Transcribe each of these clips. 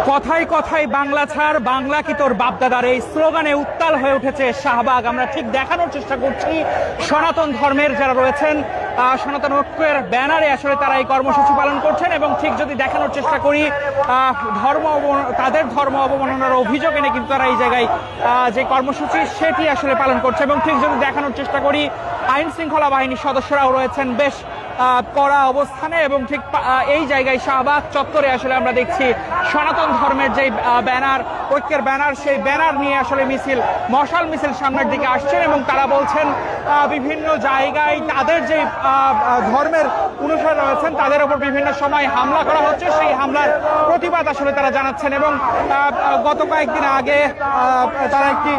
কথায় কথায় বাংলা ছাড়, বাংলা কি তোর বাপদাদার, এই স্লোগানে উত্তাল হয়ে উঠেছে শাহবাগ। আমরা ঠিক দেখানোর চেষ্টা করছি সনাতন ধর্মের যারা রয়েছেন, সনাতন ঐক্যের ব্যানারে আসলে তারা এই কর্মসূচি পালন করছেন। এবং ঠিক যদি দেখানোর চেষ্টা করি তাদের ধর্ম অবমাননার অভিযোগ এনে কিন্তু তারা এই জায়গায় যে কর্মসূচি সেটি আসলে পালন করছে। এবং ঠিক যদি দেখানোর চেষ্টা করি আইন শৃঙ্খলা বাহিনীর সদস্যরাও রয়েছেন বেশ কড়া অবস্থানে। এবং ঠিক এই জায়গায় শাহবাগ চত্বরে আসলে আমরা দেখছি সনাতন ধর্মের যে ব্যানার, ঐক্যের ব্যানার, সেই ব্যানার নিয়ে আসলে মিছিল, মশাল মিছিল সামনের দিকে আসছেন। এবং তারা বলছেন বিভিন্ন জায়গায় তাদের যে ধর্মের অনুসারী রয়েছেন তাদের উপর বিভিন্ন সময় হামলা করা হচ্ছে, সেই হামলার প্রতিবাদ আসলে তারা জানাচ্ছেন। এবং গত কয়েকদিন আগে তারা একটি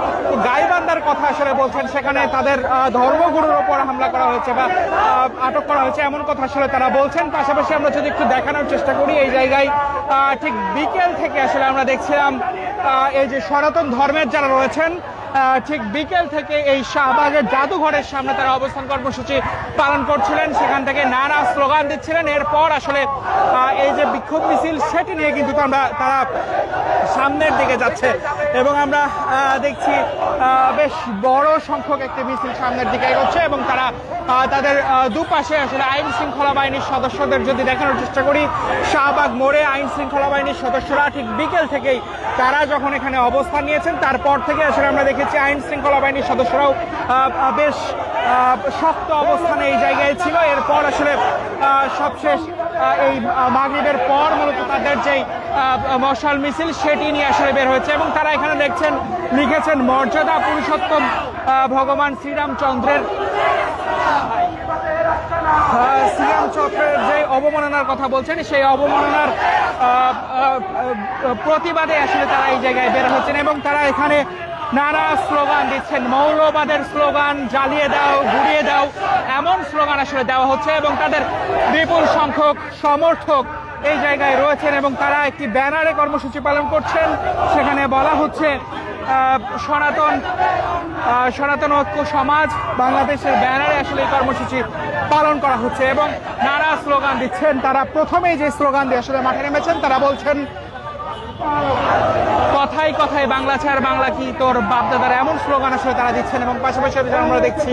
গাইবান্ধার কথা আসলে বলছেন, সেখানে তাদের ধর্মগুরুর ওপর হামলা করা হয়েছে বা আটক করা হয়েছে, এমন কথা আসলে তারা বলছেন। পাশাপাশি আমরা যদি একটু দেখানোর চেষ্টা করি এই জায়গায় ঠিক বিকেল থেকে আসলে আমরা দেখছিলাম এই যে সনাতন ধর্মের যারা রয়েছেন ঠিক বিকেল থেকে এই শাহবাগের জাদুঘরের সামনে তারা অবস্থান কর্মসূচি পালন করছিলেন, সেখান থেকে নানা স্লোগান দিচ্ছিলেন। এরপর আসলে এই যে বিক্ষোভ মিছিল সেটি নিয়ে কিন্তু তারা সামনের দিকে যাচ্ছে। এবং আমরা দেখছি বেশ বড় সংখ্যক একটি মিছিল সামনের দিকে এগোচ্ছে। এবং তারা তাদের দুপাশে আসলে আইন শৃঙ্খলা বাহিনীর সদস্যদের যদি দেখানোর চেষ্টা করি, শাহবাগ মোড়ে আইন শৃঙ্খলা বাহিনীর সদস্যরা ঠিক বিকেল থেকেই তারা যখন এখানে অবস্থান নিয়েছেন তারপর থেকে আসলে আমরা দেখেছি আইন শৃঙ্খলা বাহিনীর সদস্যরাও বেশ শক্ত অবস্থানে এই জায়গায় ছিল। এরপর আসলে সবশেষ এই মাগরিবের পর মূলত তাদের যেই মশাল মিছিল সেটি নিয়ে আসলে বের হয়েছে। এবং তারা এখানে দেখছেন লিখেছেন মর্যাদা পুরুষোত্তম ভগবান শ্রীরামচন্দ্রের যে অবমাননার কথা বলছেন, সেই অবমাননার প্রতিবাদে আসলে তারা এই জায়গায় বের হচ্ছেন। এবং তারা এখানে নানা স্লোগান দিচ্ছেন, মৌলবাদের স্লোগান, জ্বালিয়ে দাও, ঘুরিয়ে দাও, এমন স্লোগান আসলে দেওয়া হচ্ছে। এবং তাদের বিপুল সংখ্যক সমর্থক এই জায়গায় রয়েছেন এবং তারা একটি ব্যানারে কর্মসূচি পালন করছেন। সেখানে বলা হচ্ছে সনাতন ঐক্য সমাজ বাংলাদেশের ব্যানারে আসলে এই কর্মসূচি পালন করা হচ্ছে। এবং নানা স্লোগান দিচ্ছেন তারা। প্রথমেই যে স্লোগান দিয়ে আসলে মাঠে নেমেছেন তারা বলছেন কথায় কথায় বাংলা ছাড়, বাংলা কি তোর বাপদাদার, এমন স্লোগান আসলে তারা দিচ্ছেন। এবং পাশাপাশি আমরা দেখছি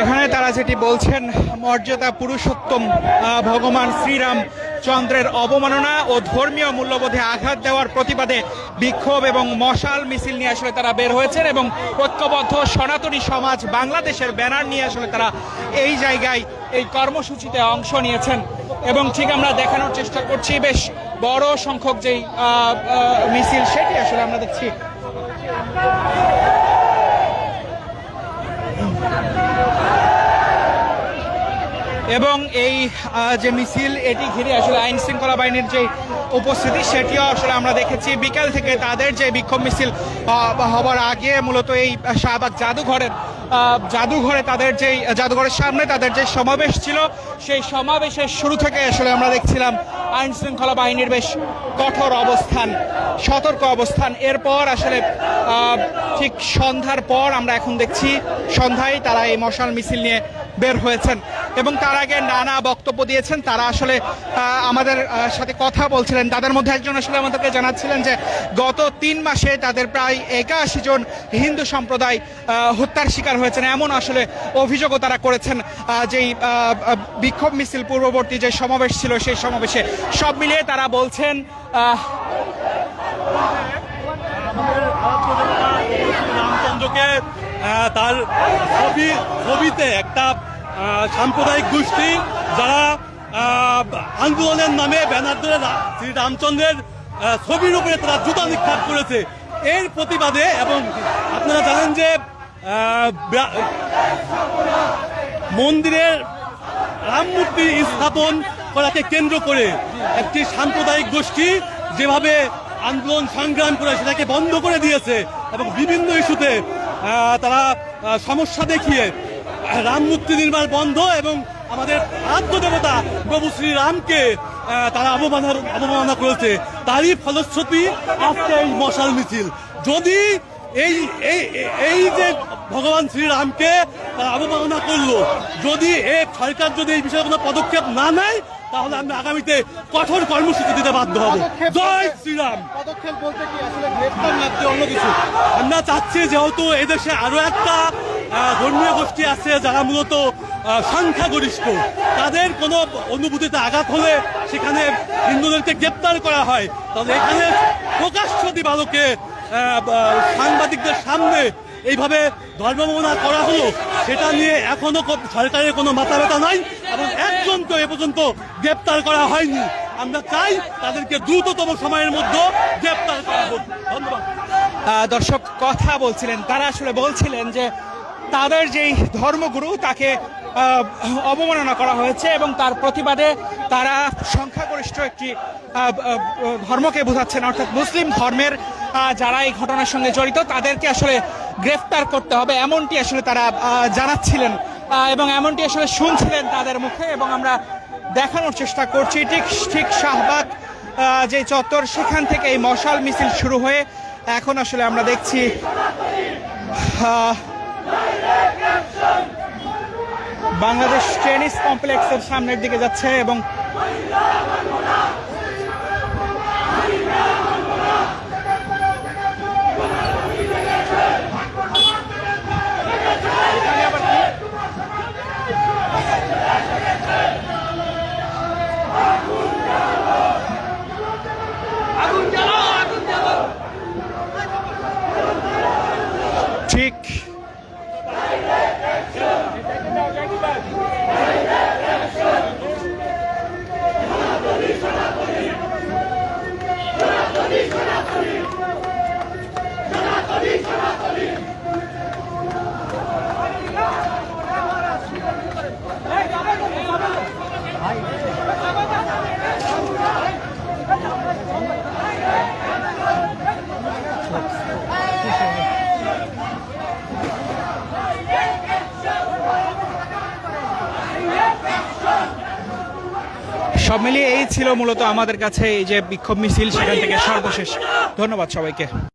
এখানে তারা যেটি বলছেন মর্যাদা পুরুষোত্তম ভগবান শ্রীরাম চন্দ্রের অবমাননা ও ধর্মীয় মূল্যবোধে আঘাত দেওয়ার প্রতিবাদে বিক্ষোভ এবং মশাল মিছিল নিয়ে আসলে তারা বের হয়েছেন। এবং ঐক্যবদ্ধ সনাতনী সমাজ বাংলাদেশের ব্যানার নিয়ে আসলে তারা এই জায়গায় এই কর্মসূচিতে অংশ নিয়েছেন। এবং ঠিক আমরা দেখানোর চেষ্টা করছি বেশ বড় সংখ্যক যেই মিছিল সেটি আসলে আমরা দেখছি। এবং এই যে মিছিল এটি ঘিরে আসলে আইন শৃঙ্খলা বাহিনীর যে উপস্থিতি সেটিও আসলে আমরা দেখেছি। বিকাল থেকে তাদের যে বিক্ষোভ মিছিল হবার আগে মূলত এই শাহবাগ জাদুঘরে তাদের যেই জাদুঘরের সামনে তাদের যে সমাবেশ ছিল, সেই সমাবেশের শুরু থেকে আসলে আমরা দেখছিলাম আইন শৃঙ্খলা বাহিনীর বেশ কঠোর অবস্থান, সতর্ক অবস্থান। এরপর আসলে ঠিক সন্ধ্যার পর আমরা এখন দেখছি সন্ধ্যায় তারা এই মশাল মিছিল নিয়ে বের হয়েছেন। এবং তার আগে নানা বক্তব্য দিয়েছেন। তারা আসলে আমাদের সাথে কথা বলছিলেন। তাদের মধ্যে একজন আসলে আমাদেরকে জানাচ্ছিলেন যে গত 3 মাসে তাদের প্রায় 81 জন হিন্দু সম্প্রদায় হত্যার শিকার হয়েছেন, এমন আসলে অভিযোগও তারা করেছেন। যেই বিক্ষোভ মিছিল পূর্ববর্তী যে সমাবেশ ছিল সেই সমাবেশে সব মিলিয়ে তারা বলছেন রামচন্দ্রকে তার ছবিতে একটা সাম্প্রদায়িক গোষ্ঠী যারা আন্দোলনের নামে ব্যানার ধরে শ্রী রামচন্দ্রের ছবির উপরে তারা জুতা নিক্ষেপ করেছে, এর প্রতিবাদে। এবং আপনারা জানেন যে মন্দিরের রাম মূর্তি স্থাপন করাকে কেন্দ্র করে একটি সাম্প্রদায়িক গোষ্ঠী যেভাবে আন্দোলন সংগ্রাম করে সেটাকে বন্ধ করে দিয়েছে এবং বিভিন্ন ইস্যুতে তারা সমস্যা দেখিয়ে রাম মূর্তি নির্মাণ বন্ধ এবং আমাদের আদ্য দেবতা প্রভু শ্রীরামকে তারা অবমাননা করেছে, তারই ফলশ্রুতি আজকে এই মশাল মিছিল। যদি এই যে ভগবান শ্রীরামকে তারা অবমাননা করলো, যদি সরকার যদি এই বিষয়ে কোনো পদক্ষেপ না নেয় তাহলে আমরা আগামীতে কঠোর কর্মসূচি দিতে বাধ্য হব। জয় শ্রীরাম। পদক্ষেপ বলতে কি আসলে গ্রেফতার লাগছে অন্য কিছু? আমরা চাচ্ছি যেহেতু এদেশে আরো একটা ধর্মীয় গোষ্ঠী আছে যারা মূলত সংখ্যাগরিষ্ঠ, তাদের কোনো অনুভূতিতে আঘাত হলে সেখানে হিন্দুদেরকে গ্রেপ্তার করা হয়, তাহলে এখানে প্রকাশ্য দিবালোকে সাংবাদিকদের সামনে এইভাবে ধর্মবর্ণনা করা হলো, সেটা নিয়ে এখনো সরকারের কোনো মাথা ব্যথা নাই এবং একজনকে এ পর্যন্ত গ্রেপ্তার করা হয়নি। আমরা চাই তাদেরকে দ্রুততম সময়ের মধ্যে গ্রেপ্তার করা হোক। ধন্যবাদ। দর্শক কথা বলছিলেন, তারা আসলে বলছিলেন যে তাদের যেই ধর্মগুরু তাকে অবমাননা করা হয়েছে এবং তার প্রতিবাদে তারা সংখ্যাগরিষ্ঠ একটি ধর্মকে বোঝাচ্ছেন, অর্থাৎ মুসলিম ধর্মের যারা এই ঘটনার সঙ্গে জড়িত তাদেরকে আসলে গ্রেফতার করতে হবে, এমনটি আসলে তারা জানাচ্ছিলেন এবং এমনটি আসলে শুনছিলেন তাদের মুখে। এবং আমরা দেখানোর চেষ্টা করছি ঠিক শাহবাগ যে চত্বর, সেখান থেকে এই মশাল মিছিল শুরু হয়ে এখন আসলে আমরা দেখছি বাংলাদেশ টেনিস কমপ্লেক্সের সামনের দিকে যাচ্ছে এবং ঠিক সব মিলিয়ে এই ছিল মূলত আমাদের কাছে এই যে বিক্ষোভ মিছিল, সেখান থেকে সর্বশেষ। ধন্যবাদ সবাইকে।